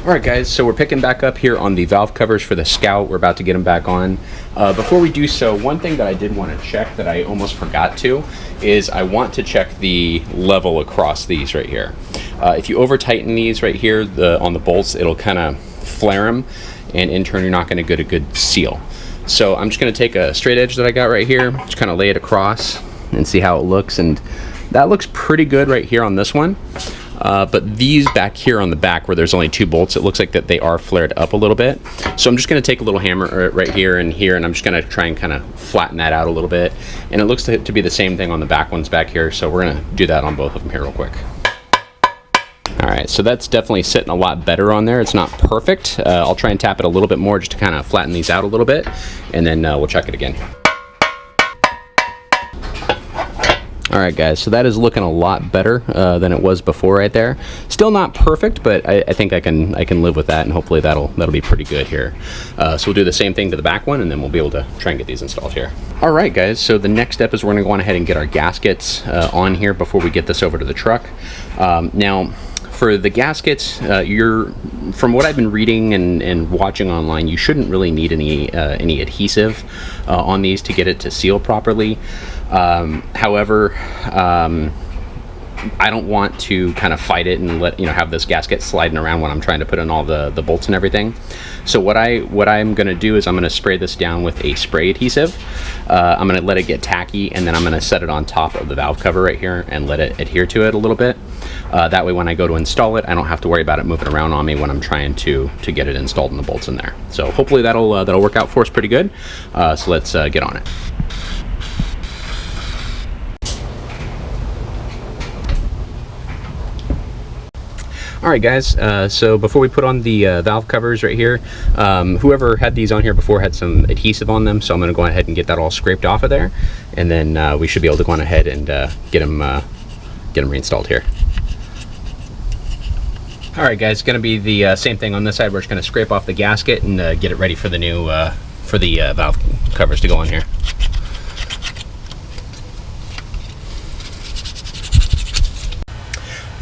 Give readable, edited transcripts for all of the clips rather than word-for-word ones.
Alright guys, so we're picking back up here on the valve covers for the Scout. We're about to get them back on. Before we do so, one thing that I did want to check that I almost forgot to is I want to check the level across these right here. If you over tighten these right here on the bolts, it'll kind of flare them, and in turn you're not going to get a good seal. So I'm just going to take a straight edge that I got right here, just kind of lay it across and see how it looks, and that looks pretty good right here on this one. But these back here on the back where there's only 2 bolts, it looks like that they are flared up a little bit. So I'm just going to take a little hammer right here, and I'm just going to try and kind of flatten that out a little bit. And it looks to be the same thing on the back ones back here, so we're going to do that on both of them here real quick. Alright, so that's definitely sitting a lot better on there. It's not perfect. I'll try and tap it a little bit more just to kind of flatten these out a little bit, and then we'll check it again. Alright guys, so that is looking a lot better than it was before right there. Still not perfect, but I think I can live with that, and hopefully that'll be pretty good here. So we'll do the same thing to the back one, and then we'll be able to try and get these installed here. Alright guys, so the next step is we're going to go on ahead and get our gaskets on here before we get this over to the truck. Now, for the gaskets, from what I've been reading and watching online, you shouldn't really need any adhesive on these to get it to seal properly. However, I don't want to kind of fight it and have this gasket sliding around when I'm trying to put in all the bolts and everything. So what I'm going to do is I'm going to spray this down with a spray adhesive. I'm going to let it get tacky, and then I'm going to set it on top of the valve cover right here and let it adhere to it a little bit. That way when I go to install it, I don't have to worry about it moving around on me when I'm trying to get it installed and the bolts in there. So hopefully that'll work out for us pretty good. So let's get on it. Alright guys, so before we put on the valve covers right here, whoever had these on here before had some adhesive on them, so I'm going to go ahead and get that all scraped off of there, and then we should be able to go on ahead and get them reinstalled here. Alright guys, it's going to be the same thing on this side. We're just going to scrape off the gasket and get it ready for the new valve covers to go on here.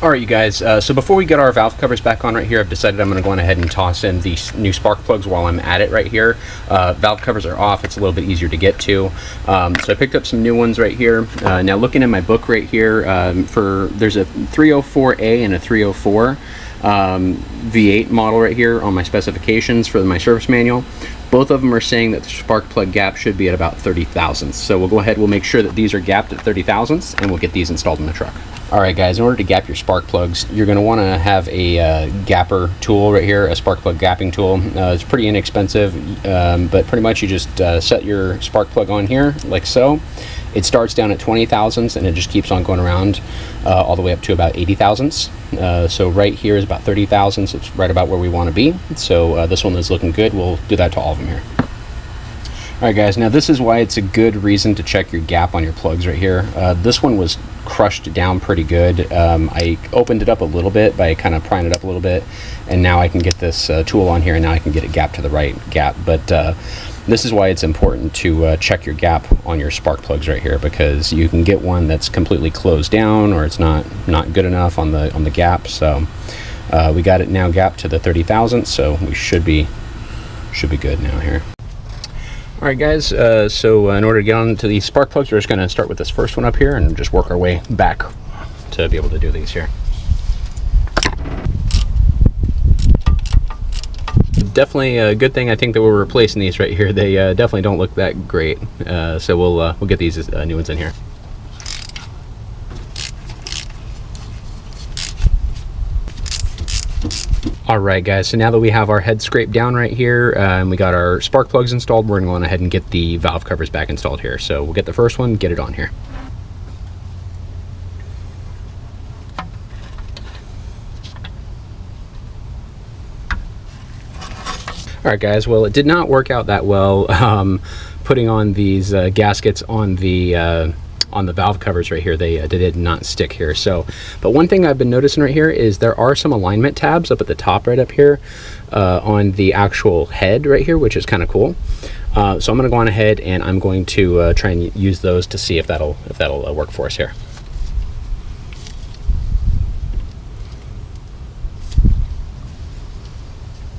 Alright you guys, so before we get our valve covers back on right here, I've decided I'm going to go on ahead and toss in these new spark plugs while I'm at it right here. Valve covers are off, it's a little bit easier to get to. So I picked up some new ones right here. Now looking in my book right here, there's a 304A and a 304 V8 model right here on my specifications for my service manual. Both of them are saying that the spark plug gap should be at about 30 thousandths. So we'll go ahead, we'll make sure that these are gapped at 30 thousandths, and we'll get these installed in the truck. Alright guys, in order to gap your spark plugs, you're going to want to have a gapper tool right here, a spark plug gapping tool. It's pretty inexpensive, but pretty much you just set your spark plug on here, like so. It starts down at 20 thousandths, and it just keeps on going around all the way up to about 80 thousandths. So right here is about 30 thousandths. It's right about where we want to be. So this one is looking good. We'll do that to all of them here. Alright guys, now this is why it's a good reason to check your gap on your plugs right here. This one was crushed down pretty good. I opened it up a little bit by kind of prying it up a little bit, and now I can get this tool on here, and now I can get it gapped to the right gap. But this is why it's important to check your gap on your spark plugs right here, because you can get one that's completely closed down, or it's not good enough on the gap. So we got it now gapped to the 30 thousandths, so we should be good now here. Alright guys, so in order to get on to these spark plugs, we're just going to start with this first one up here and just work our way back to be able to do these here. Definitely a good thing I think that we're replacing these right here. They definitely don't look that great, so we'll get these new ones in here. Alright guys, so now that we have our head scraped down right here, and we got our spark plugs installed, we're going to go on ahead and get the valve covers back installed here. So we'll get the first one, get it on here. Alright guys, well it did not work out that well putting on these gaskets on the valve covers right here. They did not stick here. So, but one thing I've been noticing right here is there are some alignment tabs up at the top right up here on the actual head right here, which is kind of cool. So I'm going to go on ahead and I'm going to try and use those to see if that'll work for us here.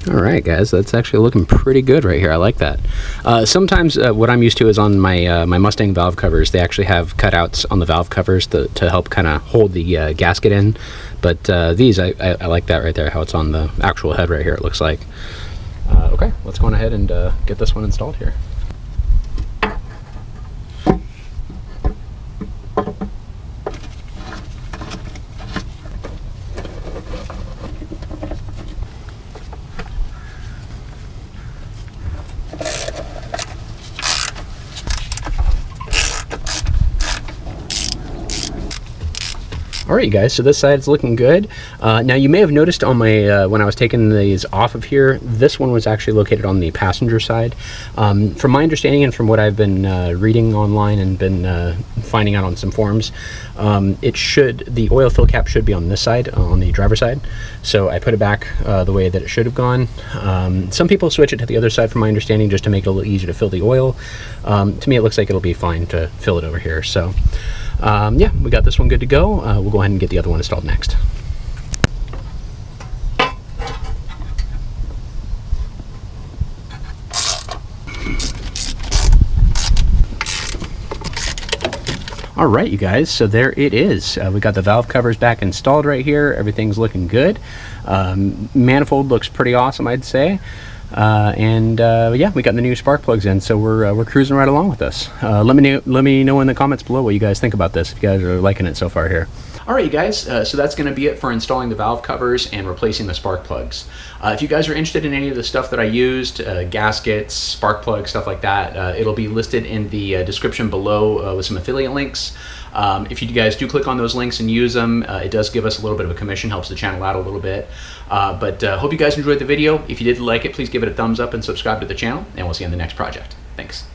All right, guys, that's actually looking pretty good right here. I like that. Sometimes what I'm used to is on my my Mustang valve covers, they actually have cutouts on the valve covers to help kind of hold the gasket in. But these, I like that right there, how it's on the actual head right here, it looks like. Okay, let's go on ahead and get this one installed here. All right, you guys, so this side is looking good. Now you may have noticed on my when I was taking these off of here, this one was actually located on the passenger side. From my understanding and from what I've been reading online and been finding out on some forums, the oil fill cap should be on this side, on the driver's side. So I put it back the way that it should have gone. Some people switch it to the other side, from my understanding, just to make it a little easier to fill the oil. To me, it looks like it'll be fine to fill it over here. So yeah, we got this one good to go. We'll go ahead and get the other one installed next. All right, you guys, so there it is. We got the valve covers back installed right here. Everything's looking good. Manifold looks pretty awesome, I'd say. Yeah, we got the new spark plugs in, so we're cruising right along with this. Let me know in the comments below what you guys think about this, if you guys are liking it so far here. All right, you guys, so that's going to be it for installing the valve covers and replacing the spark plugs. If you guys are interested in any of the stuff that I used, gaskets, spark plugs, stuff like that, it'll be listed in the description below with some affiliate links. If you guys do click on those links and use them, it does give us a little bit of a commission, helps the channel out a little bit. Hope you guys enjoyed the video. If you did like it, please give it a thumbs up and subscribe to the channel, and we'll see you on the next project. Thanks.